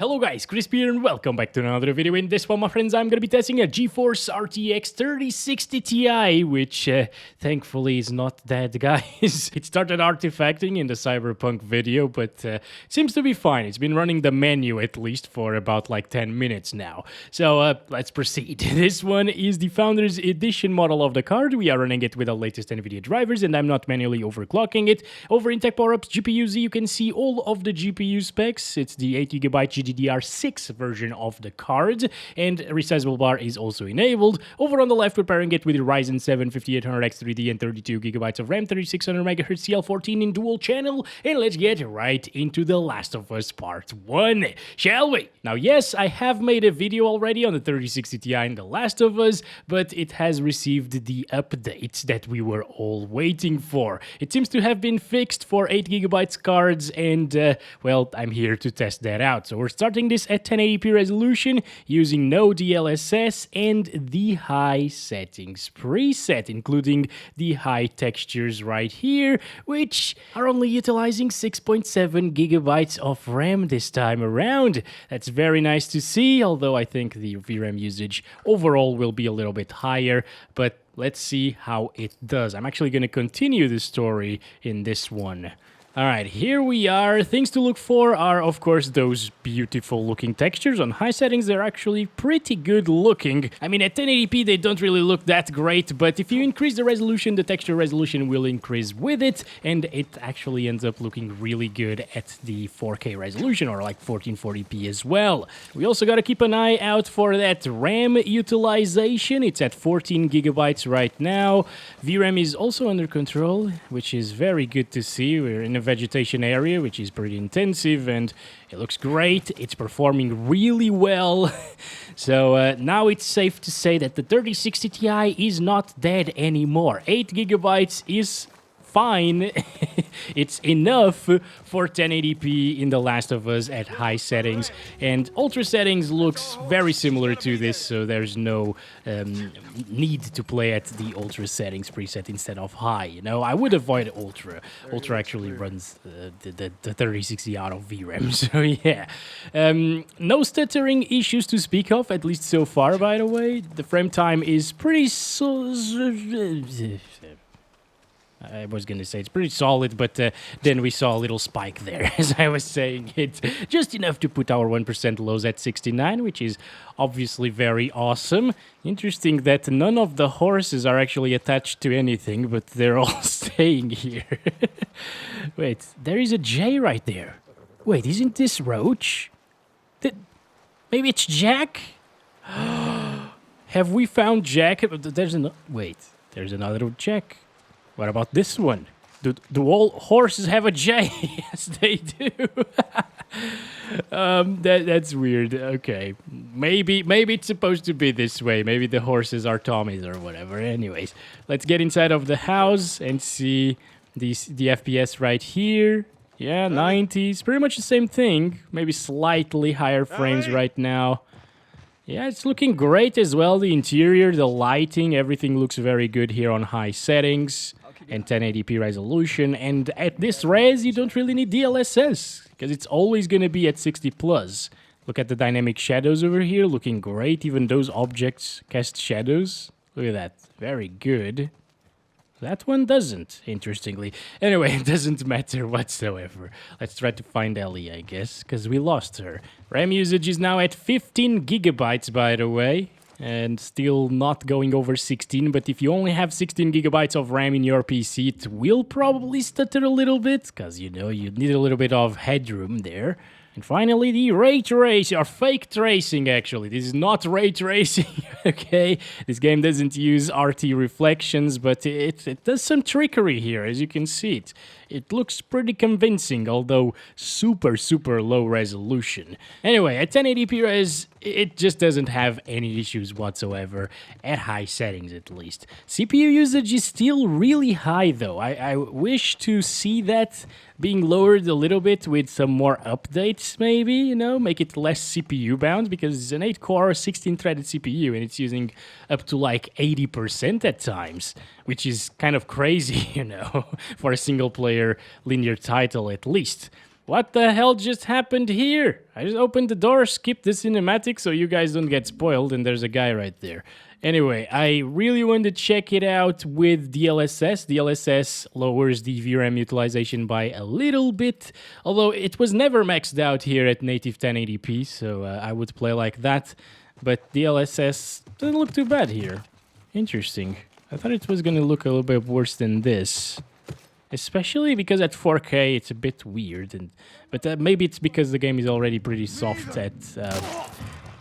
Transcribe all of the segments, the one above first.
Hello guys, Chris here and welcome back to another video. In this one, my friends, I'm going to be testing a GeForce RTX 3060 Ti, which thankfully is not dead, guys. It started artifacting in the Cyberpunk video, but seems to be fine. It's been running the menu at least for about like 10 minutes now. So let's proceed. This one is the Founders Edition model of the card. We are running it with the latest Nvidia drivers and I'm not manually overclocking it. Over in Tech Power-Ups GPU-Z, you can see all of the GPU specs. It's the 8GB GDDR6 version of the card, and resizable bar is also enabled. Over on the left, we're pairing it with the Ryzen 7 5800X3D and 32GB of RAM, 3600MHz CL14 in dual channel, and let's get right into The Last of Us Part 1, shall we? Now, yes, I have made a video already on the 3060 Ti and The Last of Us, but it has received the update that we were all waiting for. It seems to have been fixed for 8GB cards, and, well, I'm here to test that out. So we're starting this at 1080p resolution using no DLSS and the high settings preset, including the high textures right here, which are only utilizing 6.7GB of RAM this time around. That's very nice to see, although I think the VRAM usage overall will be a little bit higher, but let's see how it does. I'm actually going to continue the story in this one. Alright, here we are. Things to look for are, of course, those beautiful looking textures. On high settings, they're actually pretty good looking. I mean, at 1080p, they don't really look that great, but if you increase the resolution, the texture resolution will increase with it, and it actually ends up looking really good at the 4K resolution, or like 1440p as well. We also got to keep an eye out for that RAM utilization. It's at 14GB right now. VRAM is also under control, which is very good to see. We're in a vegetation area, which is pretty intensive, and it looks great. It's performing really well. So now it's safe to say that the 3060 Ti is not dead anymore. 8GB is fine. It's enough for 1080p in The Last of Us at high settings, and ultra settings looks very similar to this, so there's no need to play at the ultra settings preset instead of high. You know, I would avoid ultra. Ultra actually runs the 3060 out of VRAM, so yeah. No stuttering issues to speak of, at least so far, by the way. The frame time is pretty I was going to say it's pretty solid, but then we saw a little spike there, as I was saying. It's just enough to put our 1% lows at 69, which is obviously very awesome. Interesting that none of the horses are actually attached to anything, but they're all staying here. Wait, there is a J right there. Wait, isn't this Roach? Maybe it's Jack? Have we found Jack? There's another Jack. What about this one? Do all horses have a J? Yes, they do. That's weird. Okay, maybe it's supposed to be this way. Maybe the horses are Tommies or whatever. Anyways, let's get inside of the house and see the FPS right here. Yeah, 90s. Pretty much the same thing. Maybe slightly higher frames right now. Yeah, it's looking great as well. The interior, the lighting, everything looks very good here on high settings and 1080p resolution. And at this res, you don't really need DLSS because it's always going to be at 60+. Look at the dynamic shadows over here, looking great. Even those objects cast shadows. Look at that. Very good. That one doesn't, interestingly. Anyway, it doesn't matter whatsoever. Let's try to find Ellie, I guess, because we lost her. RAM usage is now at 15GB, by the way, and still not going over 16, but if you only have 16GB of RAM in your PC, it will probably stutter a little bit, because, you know, you need a little bit of headroom there. And finally, the ray tracing, or fake tracing, actually. This is not ray tracing, okay? This game doesn't use RT reflections, but it does some trickery here, as you can see. It looks pretty convincing, although super, super low resolution. Anyway, at 1080p res, it just doesn't have any issues whatsoever, at high settings at least. CPU usage is still really high, though. I wish to see that being lowered a little bit with some more updates, maybe, you know, make it less CPU bound, because it's an 8-core, 16-threaded CPU, and it's using up to like 80% at times, which is kind of crazy, you know, for a single-player linear title at least. What the hell just happened here? I just opened the door, skipped the cinematic so you guys don't get spoiled, and there's a guy right there. Anyway, I really want to check it out with DLSS. DLSS lowers the VRAM utilization by a little bit, although it was never maxed out here at native 1080p, so I would play like that. But DLSS doesn't look too bad here. Interesting. I thought it was going to look a little bit worse than this. Especially because at 4K it's a bit weird, but maybe it's because the game is already pretty soft at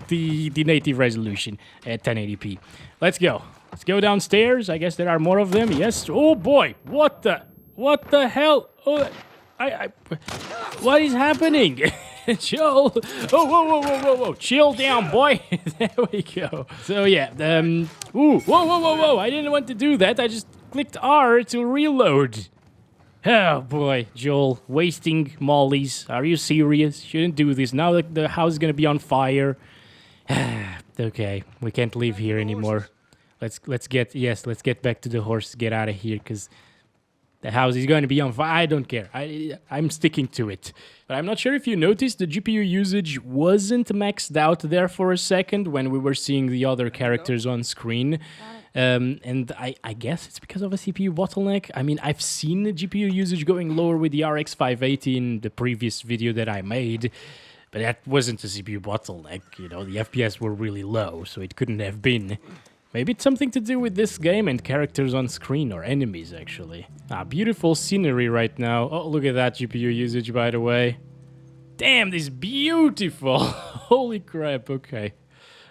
the native resolution at 1080p. Let's go. Let's go downstairs. I guess there are more of them. Yes. Oh boy! What the hell? Oh, what is happening? Joel! Oh, whoa! Chill down, boy. There we go. So yeah. Ooh! Whoa! I didn't want to do that. I just clicked R to reload. Oh boy, Joel, wasting mollies. Are you serious? Shouldn't do this. Now that the house is gonna be on fire. Okay, we can't live here anymore. Let's get back to the horse. Get out of here, because the house is going to be on fire. I don't care. I'm sticking to it. But I'm not sure if you noticed, the GPU usage wasn't maxed out there for a second when we were seeing the other characters on screen. And I guess it's because of a CPU bottleneck. I mean, I've seen the GPU usage going lower with the RX 580 in the previous video that I made, but that wasn't a CPU bottleneck. You know, the FPS were really low, so it couldn't have been. Maybe it's something to do with this game and characters on screen, or enemies, actually. Beautiful scenery right now. Oh, look at that GPU usage, by the way. Damn, this is beautiful. Holy crap, okay.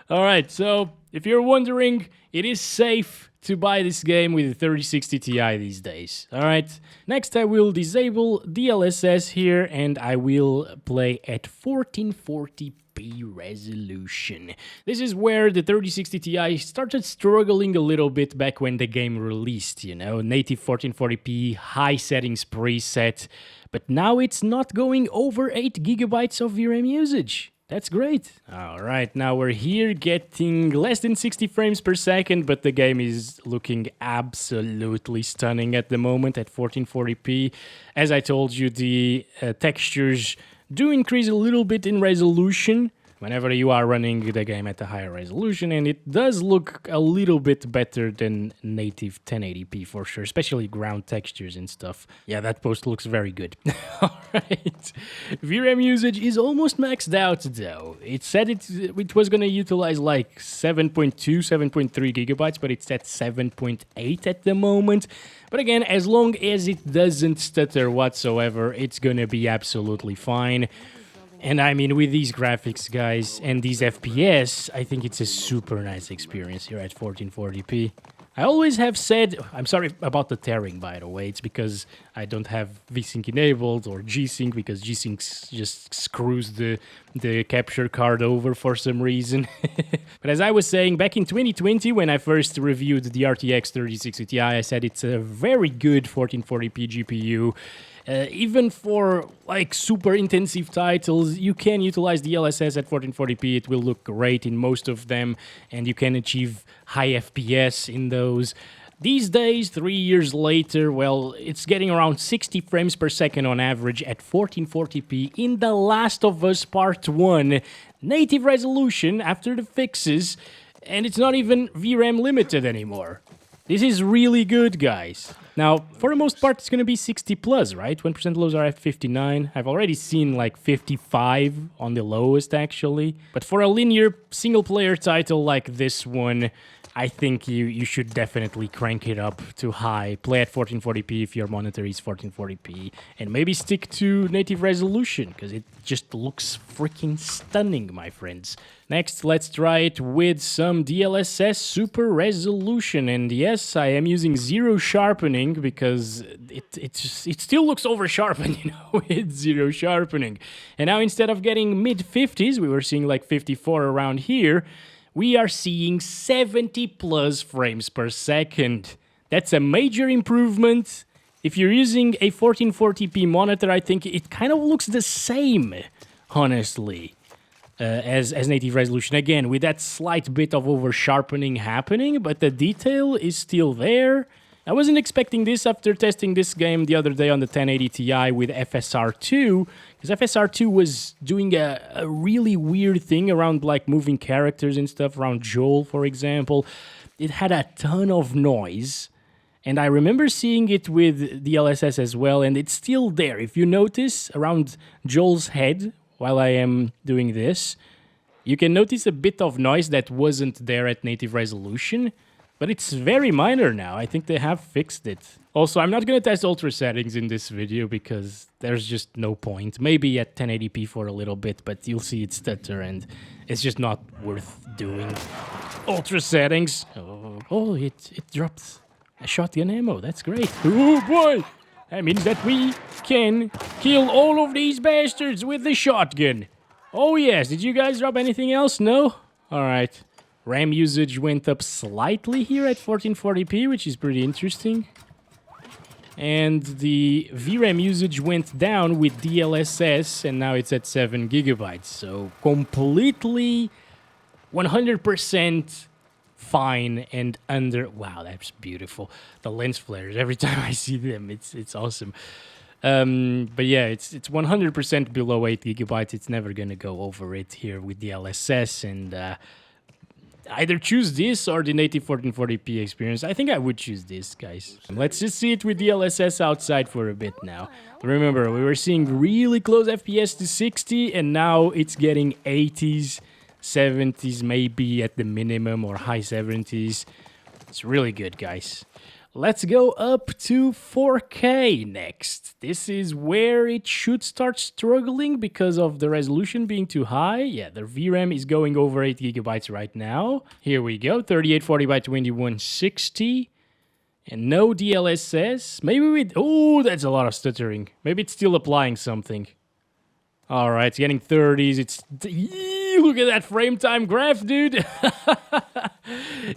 Alright, so if you're wondering, it is safe to buy this game with a 3060 Ti these days. Alright, next I will disable DLSS here and I will play at 1440p resolution. This is where the 3060 Ti started struggling a little bit back when the game released, you know, native 1440p, high settings preset, but now it's not going over 8 GB of VRAM usage. That's great. Alright, now we're here getting less than 60 frames per second, but the game is looking absolutely stunning at the moment at 1440p. As I told you, the textures do increase a little bit in resolution whenever you are running the game at a higher resolution, and it does look a little bit better than native 1080p for sure, especially ground textures and stuff. Yeah, that post looks very good. Alright, VRAM usage is almost maxed out though. It said it was going to utilize like 7.2, 7.3 gigabytes, but it's at 7.8 at the moment. But again, as long as it doesn't stutter whatsoever, it's going to be absolutely fine. And I mean, with these graphics, guys, and these FPS, I think it's a super nice experience here at 1440p. I always have said, I'm sorry about the tearing, by the way, it's because I don't have VSync enabled or G-Sync, because G-Sync just screws the capture card over for some reason. But as I was saying, back in 2020, when I first reviewed the RTX 3060 Ti, I said it's a very good 1440p GPU. Even for like super intensive titles, you can utilize DLSS at 1440p. It will look great in most of them, and you can achieve high FPS in those. These days, 3 years later, well, it's getting around 60 frames per second on average at 1440p in The Last of Us Part I, native resolution after the fixes, and it's not even VRAM limited anymore. This is really good, guys. Now, for the most part, it's going to be 60 plus, right? 1% lows are at 59. I've already seen like 55 on the lowest, actually. But for a linear single-player title like this one, I think you should definitely crank it up to high. Play at 1440p if your monitor is 1440p. And maybe stick to native resolution, because it just looks freaking stunning, my friends. Next, let's try it with some DLSS Super Resolution. And yes, I am using zero sharpening, because it still looks over-sharpened, you know, with zero sharpening. And now instead of getting mid-50s, we were seeing like 54 around here, we are seeing 70 plus frames per second. That's a major improvement. If you're using a 1440p monitor, I think it kind of looks the same, honestly, as native resolution. Again, with that slight bit of over-sharpening happening, but the detail is still there. I wasn't expecting this after testing this game the other day on the 1080 Ti with FSR2, Because FSR2 was doing a really weird thing around like moving characters and stuff, around Joel, for example. It had a ton of noise. And I remember seeing it with DLSS as well, and it's still there. If you notice around Joel's head while I am doing this, you can notice a bit of noise that wasn't there at native resolution, but it's very minor now. I think they have fixed it. Also, I'm not going to test ultra settings in this video because there's just no point. Maybe at 1080p for a little bit, but you'll see it stutter and it's just not worth doing. Ultra settings. Oh, it dropped a shotgun ammo. That's great. Oh boy! That means that we can kill all of these bastards with the shotgun. Oh yes, did you guys drop anything else? No? Alright. RAM usage went up slightly here at 1440p, which is pretty interesting. And the VRAM usage went down with DLSS, and now it's at 7 gigabytes. So completely 100% fine and under. Wow, that's beautiful. The lens flares every time I see them. It's awesome. But yeah, it's 100% below 8 gigabytes. It's never gonna go over it here with DLSS, and either choose this or the native 1440p experience. I think I would choose this, guys. Let's just see it with DLSS outside for a bit now. Remember, we were seeing really close FPS to 60, and now it's getting 80s, 70s maybe at the minimum, or high 70s. It's really good, guys. Let's go up to 4K next. This is where it should start struggling because of the resolution being too high. Yeah, the VRAM is going over 8 gigabytes right now. Here we go, 3840 by 2160. And no DLSS. Maybe we... Oh, that's a lot of stuttering. Maybe it's still applying something. Alright, it's getting 30s. It's... Look at that frame time graph, dude.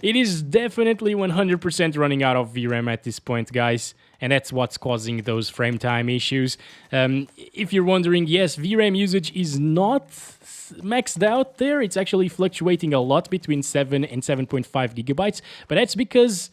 It is definitely 100% running out of VRAM at this point, guys. And that's what's causing those frame time issues. If you're wondering, yes, VRAM usage is not maxed out there. It's actually fluctuating a lot between 7 and 7.5 gigabytes. But that's because...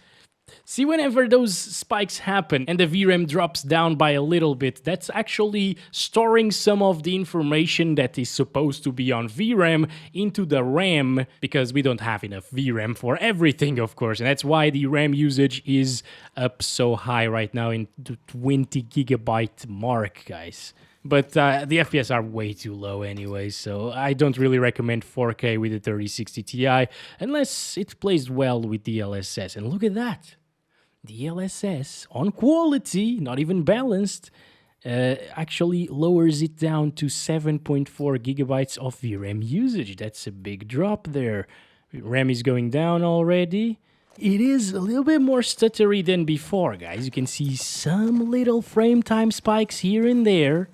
See, whenever those spikes happen and the VRAM drops down by a little bit, that's actually storing some of the information that is supposed to be on VRAM into the RAM, because we don't have enough VRAM for everything, of course. And that's why the RAM usage is up so high right now in the 20 gigabyte mark, guys. But the FPS are way too low anyway, so I don't really recommend 4K with the 3060 Ti unless it plays well with DLSS. And look at that! DLSS on quality, not even balanced, actually lowers it down to 7.4 gigabytes of VRAM usage. That's a big drop there. RAM is going down already. It is a little bit more stuttery than before, guys. You can see some little frame time spikes here and there.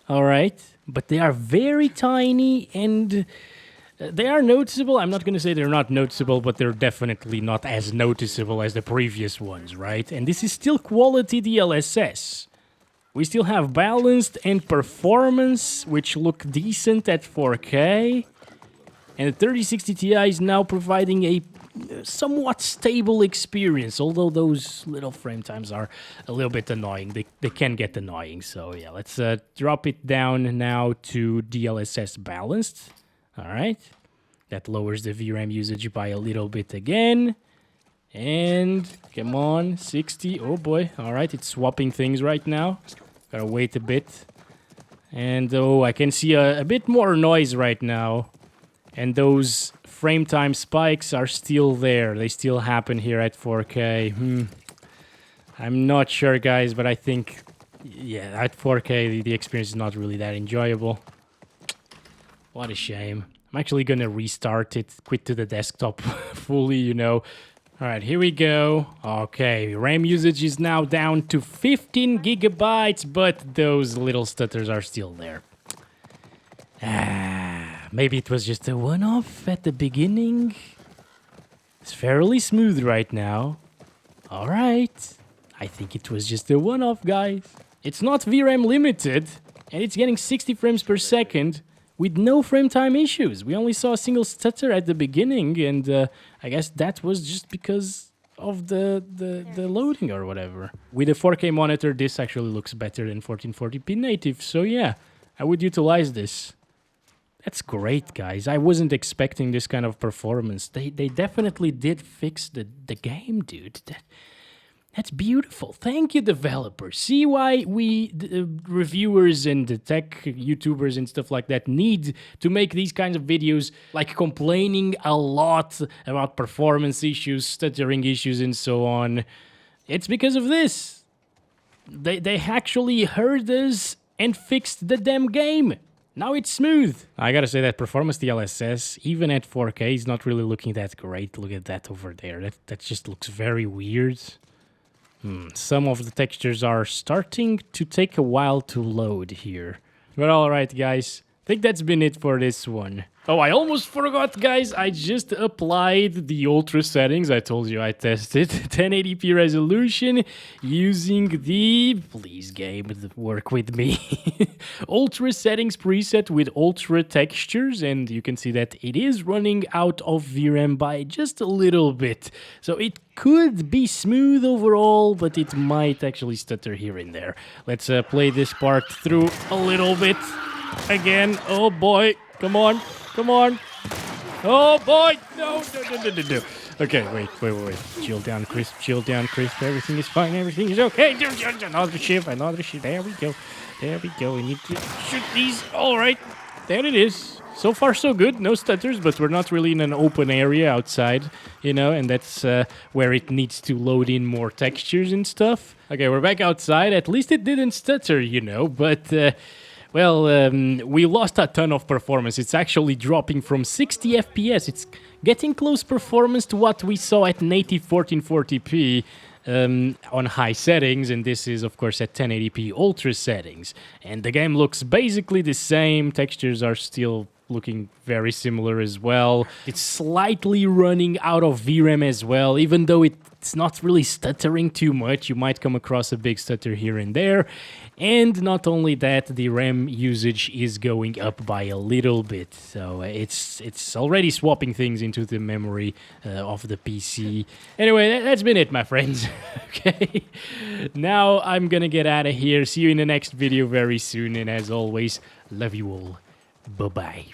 Alright, but they are very tiny and they are noticeable. I'm not going to say they're not noticeable, but they're definitely not as noticeable as the previous ones, right? And this is still quality DLSS. We still have balanced and performance, which look decent at 4K. And the 3060 Ti is now providing a somewhat stable experience, although those little frame times are a little bit annoying. They can get annoying. So yeah, let's drop it down now to DLSS balanced. All right, that lowers the VRAM usage by a little bit again. And come on, 60. Oh boy. All right, it's swapping things right now. Gotta wait a bit. And oh, I can see a bit more noise right now. And those frame time spikes are still there. They still happen here at 4K. I'm not sure, guys, but I think, yeah, at 4K, the experience is not really that enjoyable. What a shame. I'm actually going to restart it, quit to the desktop fully, you know. All right, here we go. Okay, RAM usage is now down to 15 gigabytes, but those little stutters are still there. Maybe it was just a one-off at the beginning. It's fairly smooth right now. All right. I think it was just a one-off, guys. It's not VRAM limited, and it's getting 60 frames per second with no frame time issues. We only saw a single stutter at the beginning, and I guess that was just because of the loading or whatever. With a 4K monitor, this actually looks better than 1440p native, so yeah. I would utilize this. That's great, guys. I wasn't expecting this kind of performance. They definitely did fix the game, dude. That's beautiful. Thank you, developers. See why we, reviewers and the tech YouTubers and stuff like that, need to make these kinds of videos, like complaining a lot about performance issues, stuttering issues, and so on. It's because of this. They actually heard us and fixed the damn game. Now it's smooth. I gotta say that performance DLSS, even at 4K, is not really looking that great. Look at that over there. That just looks very weird. Some of the textures are starting to take a while to load here. But alright, guys. I think that's been it for this one. Oh, I almost forgot, guys. I just applied the ultra settings. I told you I tested 1080p resolution using the... Please, game, work with me. Ultra settings preset with ultra textures. And you can see that it is running out of VRAM by just a little bit. So it could be smooth overall, but it might actually stutter here and there. Let's play this part through a little bit. Again. Oh, boy. Come on. Come on. Oh, boy. No. Okay, wait. Chill down, crisp. Everything is fine. Everything is okay. Another shift. There we go. We need to shoot these. All right. There it is. So far, so good. No stutters, but we're not really in an open area outside, you know, and that's where it needs to load in more textures and stuff. Okay, we're back outside. At least it didn't stutter, you know, but... Well, we lost a ton of performance. It's actually dropping from 60 FPS. It's getting close performance to what we saw at native 1440p on high settings, and this is, of course, at 1080p ultra settings. And the game looks basically the same. Textures are still looking very similar as well. It's slightly running out of VRAM as well, even though it's not really stuttering too much. You might come across a big stutter here and there. And not only that, the RAM usage is going up by a little bit. So it's already swapping things into the memory of the PC. Anyway, that's been it, my friends. Okay. Now I'm gonna get out of here. See you in the next video very soon. And as always, love you all. Bye-bye.